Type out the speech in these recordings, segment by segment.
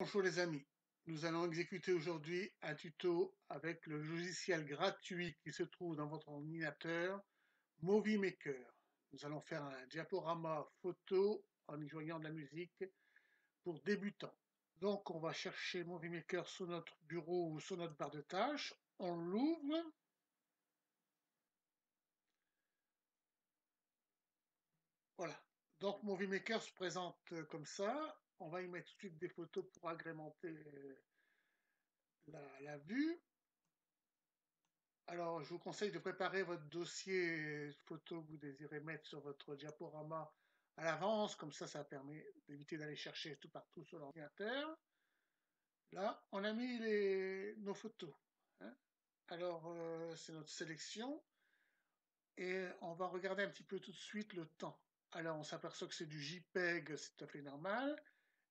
Bonjour les amis, nous allons exécuter aujourd'hui un tuto avec le logiciel gratuit qui se trouve dans votre ordinateur, Movie Maker. Nous allons faire un diaporama photo en y joignant de la musique pour débutants. Donc on va chercher Movie Maker sur notre bureau ou sur notre barre de tâches, on l'ouvre, voilà. Donc Movie Maker se présente comme ça, on va y mettre tout de suite des photos pour agrémenter la vue. Alors, je vous conseille de préparer votre dossier photo que vous désirez mettre sur votre diaporama à l'avance, comme ça permet d'éviter d'aller chercher tout partout sur l'ordinateur. Là, on a mis nos photos, hein. Alors, c'est notre sélection et on va regarder un petit peu tout de suite le temps. Alors, on s'aperçoit que c'est du JPEG, c'est tout à fait normal.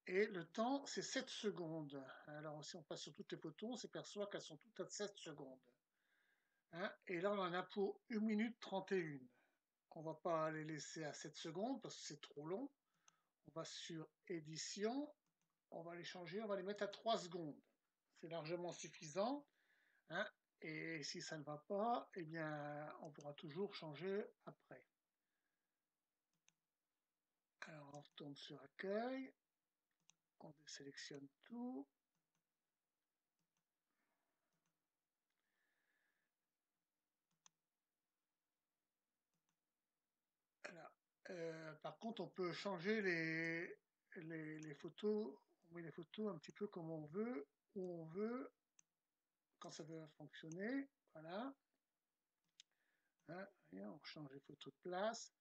Et le temps, c'est 7 secondes. Alors, si on passe sur toutes les photos, on s'aperçoit qu'elles sont toutes à 7 secondes, hein. Et là, on en a pour 1 minute 31. On va pas les laisser à 7 secondes parce que c'est trop long. On va sur édition, on va les changer, on va les mettre à 3 secondes. C'est largement suffisant, hein. Et si ça ne va pas, eh bien, on pourra toujours changer après. Alors, on retourne sur accueil, on désélectionne tout. Voilà. Par contre, on peut changer les photos, on met les photos un petit peu comme on veut, où on veut, quand ça veut fonctionner. Voilà. Hein, on change les photos de place.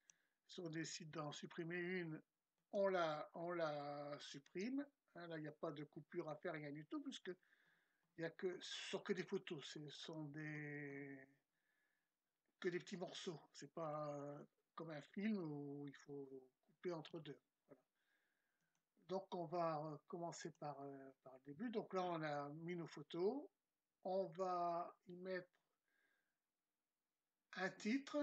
Si on décide d'en supprimer une, on la supprime. Hein, là, il n'y a pas de coupure à faire, rien du tout, puisque il n'y a que des photos. Ce sont que des petits morceaux. C'est pas comme un film où il faut couper entre deux. Voilà. Donc, on va commencer par le début. Donc là, on a mis nos photos. On va y mettre un titre.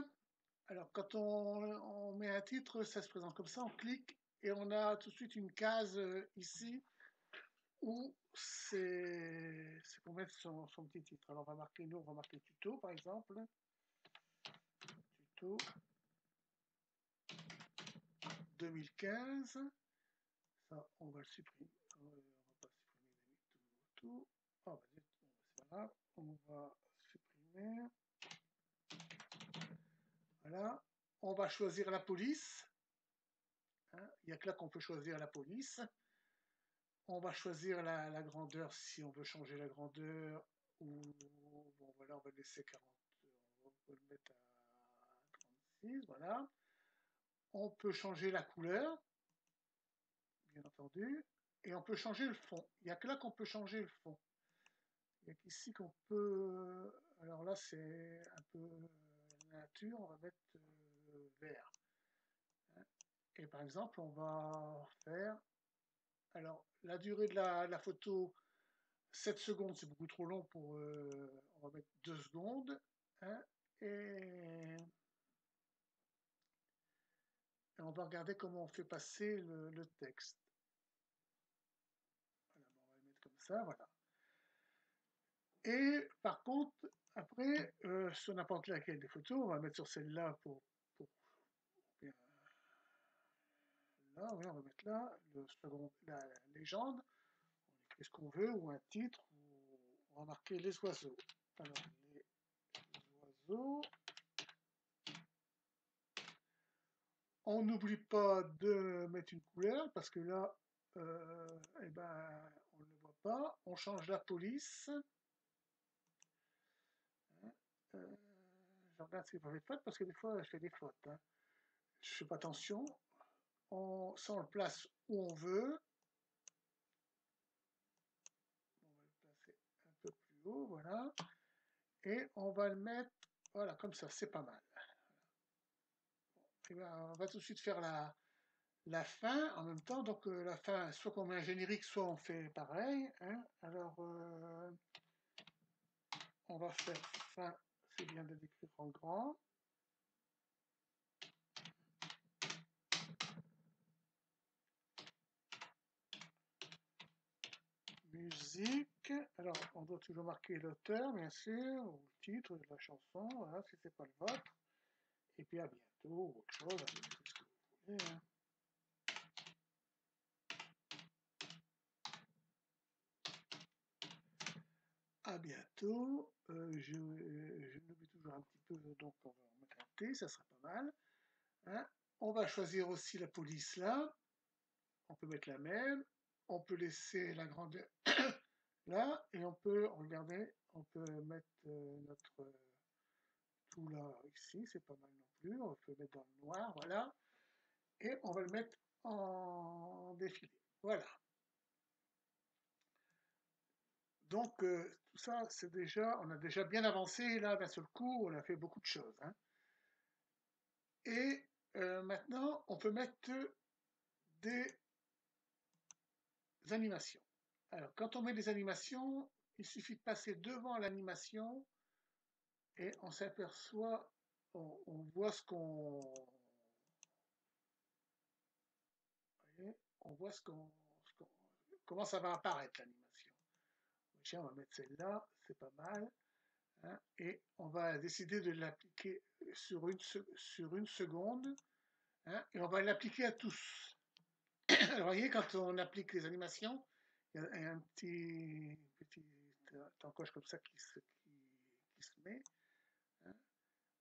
Alors, quand on met un titre, ça se présente comme ça, on clique et on a tout de suite une case ici où c'est pour mettre son petit titre. Alors, on va marquer tuto par exemple. Tuto 2015. Ça, on va le supprimer. On va pas supprimer tout. Oh, c'est pas grave. On va supprimer. Voilà. On va choisir la police, hein. Il n'y a que là qu'on peut choisir la police. On va choisir la grandeur si on veut changer la grandeur. Ou bon voilà, on va laisser 40. On va le mettre à 36. Voilà. On peut changer la couleur, bien entendu. Et on peut changer le fond. Il n'y a que là qu'on peut changer le fond. Il n'y a qu'ici qu'on peut. Alors là, c'est un peu nature. On va mettre vert, hein. Et par exemple, on va faire. Alors, la durée de la photo, 7 secondes, c'est beaucoup trop long pour. On va mettre 2 secondes, hein. Et, et on va regarder comment on fait passer le texte. Voilà, bon, on va le mettre comme ça, voilà. Et par contre, après, sur n'importe laquelle des photos, on va mettre sur celle-là pour bien, là, oui, on va mettre là, la légende, on écrit ce qu'on veut, ou un titre, ou on va marquer les oiseaux. Alors, les oiseaux. On n'oublie pas de mettre une couleur, parce que là, eh ben, on ne le voit pas. On change la police. Hein. Euh, je regarde si je fais faute, parce que des fois, je fais des fautes, hein. Je ne fais pas attention. Ça, on le place où on veut. On va le placer un peu plus haut, voilà. Et on va le mettre, voilà, comme ça, c'est pas mal. Et ben, on va tout de suite faire la fin en même temps. Donc la fin, soit qu'on met un générique, soit on fait pareil, hein. Alors, on va faire fin, c'est bien de l'écrire en grand. musique. Alors, on doit toujours marquer l'auteur, bien sûr, ou le titre de la chanson, voilà, si c'est pas le vôtre. Et puis à bientôt, ou autre chose, allez, c'est ce que vous voulez, hein. À bientôt. Je l'oublie toujours un petit peu, donc on va en mettre un T, ça sera pas mal. Hein. On va choisir aussi la police là. On peut mettre la même. On peut laisser la grandeur là. Et on peut, regardez, on peut mettre notre tout là ici. C'est pas mal non plus. On peut mettre dans le noir, voilà. Et on va le mettre en défilé. Voilà. Donc, tout ça, c'est déjà, on a déjà bien avancé là d'un seul coup. On a fait beaucoup de choses. Hein. Et maintenant, on peut mettre des animations. Alors, quand on met des animations, il suffit de passer devant l'animation et on s'aperçoit, on voit ce qu'on... On voit comment ça va apparaître l'animation. Tiens, on va mettre celle-là, c'est pas mal. Hein, et on va décider de l'appliquer sur une seconde. Hein, et on va l'appliquer à tous. Alors, vous voyez, quand on applique les animations, il y a un petit encoche comme ça qui se met. Hein.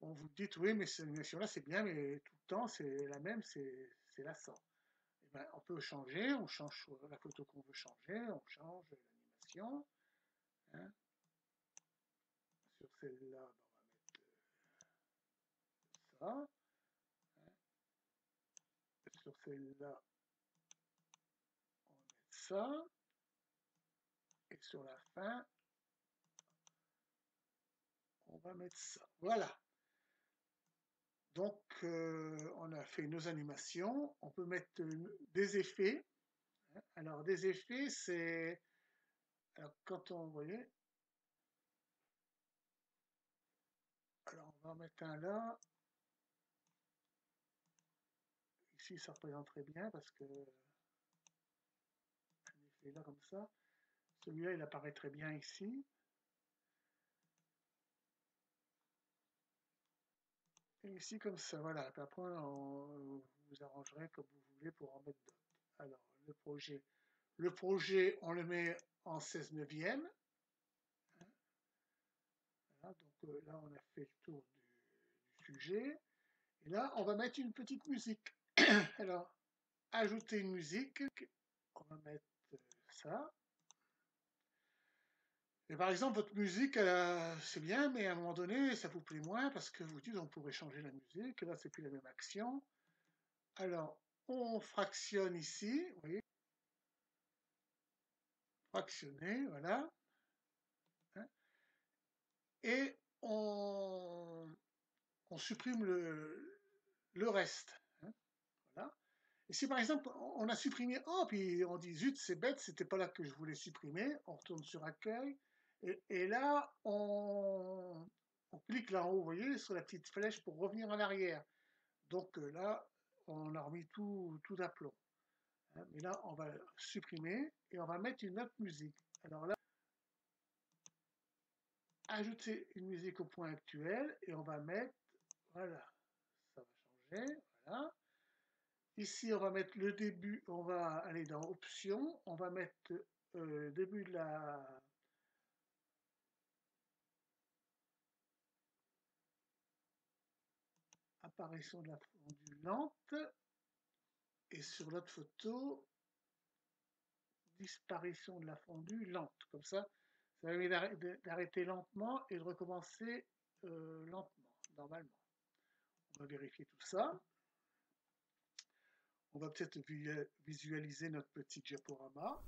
Bon, vous dites, oui, mais cette animation-là, c'est bien, mais tout le temps, c'est la même, c'est lassant. Et ben, on peut changer, on change la photo qu'on veut changer, on change l'animation. Hein. Sur celle-là, ben, on va mettre ça. Hein. Sur celle-là, on va mettre ça. Et sur la fin, on va mettre ça. Voilà. Donc, on a fait nos animations. On peut mettre des effets. Alors, des effets, c'est... Alors, quand on... Vous voyez... Alors, on va en mettre un là. Ici, ça représente très bien parce que... Un effet là, comme ça. Celui-là, il apparaît très bien ici. Et ici, comme ça, voilà. Et après, vous arrangerez comme vous voulez pour en mettre d'autres. Alors, le projet, on le met en 16/9. Voilà, donc là, on a fait le tour du sujet. Et là, on va mettre une petite musique. Alors, ajouter une musique. On va mettre ça. Et par exemple, votre musique, c'est bien, mais à un moment donné, ça vous plaît moins parce que vous dites on pourrait changer la musique. Là, c'est plus la même action. Alors, on fractionne ici, vous voyez. Fractionner, voilà. Hein. Et on supprime le reste. Hein. Voilà. Et si par exemple, on a supprimé, oh, puis on dit zut, c'est bête, c'était pas là que je voulais supprimer, on retourne sur accueil. Et là, on clique là en haut, vous voyez, sur la petite flèche pour revenir en arrière. Donc là, on a remis tout d'aplomb. Hein, mais là, on va supprimer et on va mettre une autre musique. Alors là, ajouter une musique au point actuel et on va mettre, voilà, ça va changer, voilà. Ici, on va mettre le début, on va aller dans Options, on va mettre début de la... apparition de la fondue lente. Et sur l'autre photo, disparition de la fondue lente. Comme ça permet d'arrêter lentement et de recommencer lentement, normalement. On va vérifier tout ça. On va peut-être visualiser notre petit diaporama.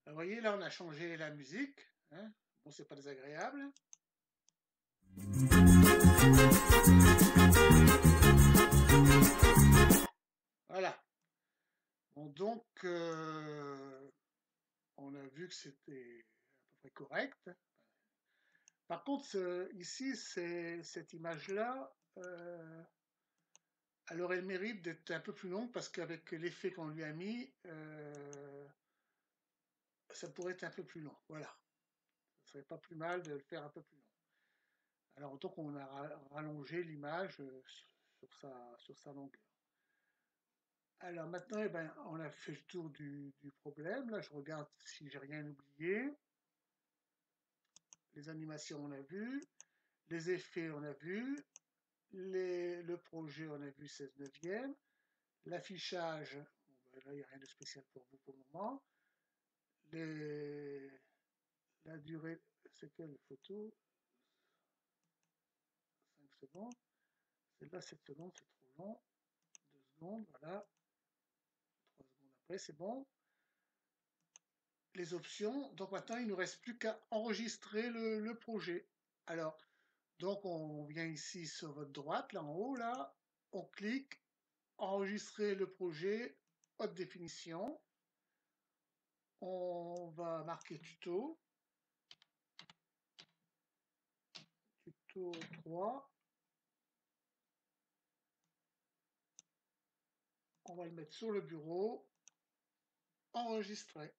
Vous voyez, là, on a changé la musique. Hein. Bon, c'est pas désagréable. Voilà. Bon, donc, on a vu que c'était à peu près correct. Par contre, ici, cette image-là, elle aurait le mérite d'être un peu plus longue parce qu'avec l'effet qu'on lui a mis, ça pourrait être un peu plus long. Voilà. Ce serait pas plus mal de le faire un peu plus long. Alors, autant qu'on a rallongé l'image sur sa longueur. Alors maintenant, eh ben, on a fait le tour du problème. Là, je regarde si j'ai rien oublié. Les animations, on a vu. Les effets, on a vu. Le projet, on a vu 16 neuvième. L'affichage, bon, ben là, il n'y a rien de spécial pour vous pour le moment. Les, la durée, c'est quelle photo? 5 secondes. Celle-là, 7 secondes, c'est trop long. 2 secondes, voilà. 3 secondes après, c'est bon. Les options. Donc maintenant, il ne nous reste plus qu'à enregistrer le projet. Alors, donc on vient ici sur votre droite, là en haut, là. On clique, enregistrer le projet, haute définition. On va marquer tuto. Tuto 3. On va le mettre sur le bureau. Enregistrer.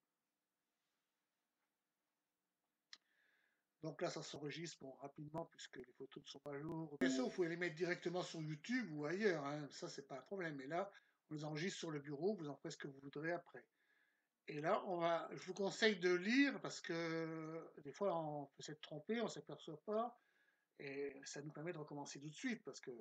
Donc là, ça s'enregistre bon, rapidement puisque les photos ne sont pas lourdes. Bien sûr, vous pouvez les mettre directement sur YouTube ou ailleurs. Hein. Ça, c'est pas un problème. Mais là, on les enregistre sur le bureau. Vous en ferez ce que vous voudrez après. Et là, je vous conseille de lire parce que des fois, on peut s'être trompé, on ne s'aperçoit pas. Et ça nous permet de recommencer tout de suite parce que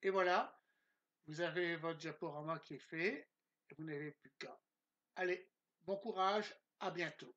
et voilà, vous avez votre diaporama qui est fait et vous n'avez plus qu'à. Allez, bon courage, à bientôt.